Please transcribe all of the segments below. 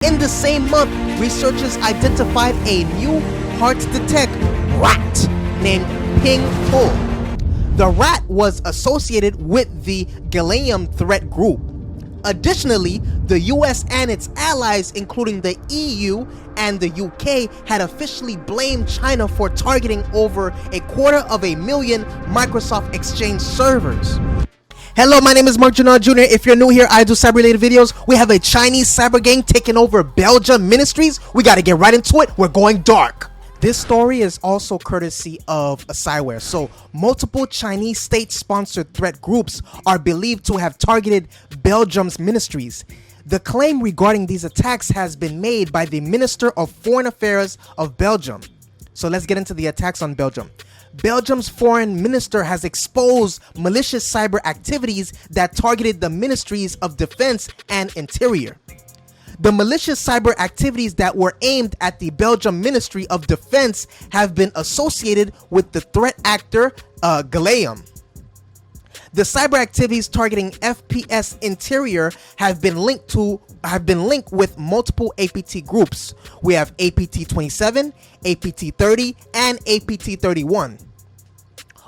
In the same month, researchers identified a new hard-to-detect rat named Ping Po. The rat was associated with the gallium threat group. Additionally, the US and its allies, including the EU and the UK, had officially blamed China for targeting over 250,000 Microsoft Exchange servers. Hello, my name is Marc Drouinaud Jr. If you're new here, I do cyber-related videos. We have a Chinese cyber gang taking over Belgium ministries. We gotta get right into it. We're going dark. This story is also courtesy of CYBERNEWS. So, multiple Chinese state-sponsored threat groups are believed to have targeted Belgium's ministries. The claim regarding these attacks has been made by the Minister of Foreign Affairs of Belgium. So let's get into the attacks on Belgium. Belgium's foreign minister has exposed malicious cyber activities that targeted the ministries of defense and interior. The malicious cyber activities that were aimed at the Belgium Ministry of Defense have been associated with the threat actor gallium. The cyber activities targeting FPS Interior have been linked with multiple APT groups. We have APT27, APT30, and APT31.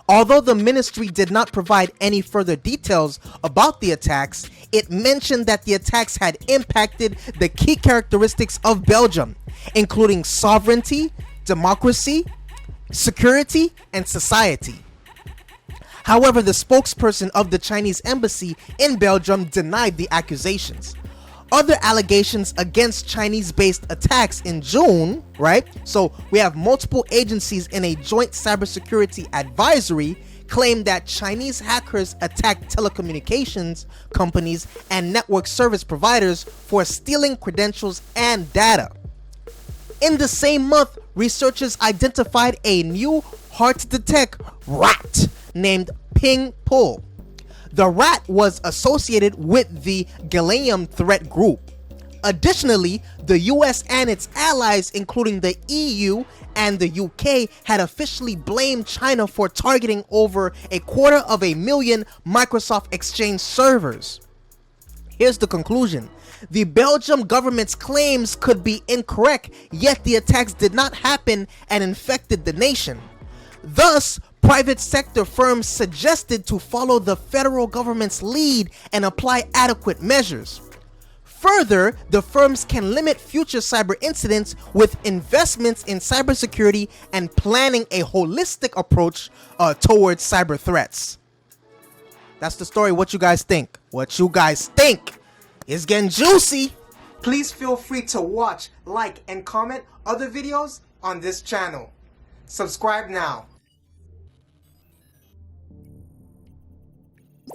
Although the ministry did not provide any further details about the attacks, it mentioned that the attacks had impacted the key characteristics of Belgium, including sovereignty, democracy, security, and society. However, the spokesperson of the Chinese embassy in Belgium denied the accusations. Other allegations against Chinese-based attacks in June, right? So we have multiple agencies in a joint cybersecurity advisory claim that Chinese hackers attacked telecommunications companies and network service providers for stealing credentials and data. In the same month, researchers identified a new hard-to-detect rat named Ping Po. The rat was associated with the gallium threat group. Additionally, the US and its allies, including the EU and the UK, had officially blamed China for targeting over 250,000 Microsoft Exchange servers. Here's the conclusion. The Belgium government's claims could be incorrect, yet the attacks did not happen and infected the nation. Thus, private sector firms suggested to follow the federal government's lead and apply adequate measures. Further, the firms can limit future cyber incidents with investments in cybersecurity and planning a holistic approach towards cyber threats. That's the story. What you guys think? What you guys think? It's getting juicy. Please feel free to watch, like, and comment other videos on this channel. Subscribe now.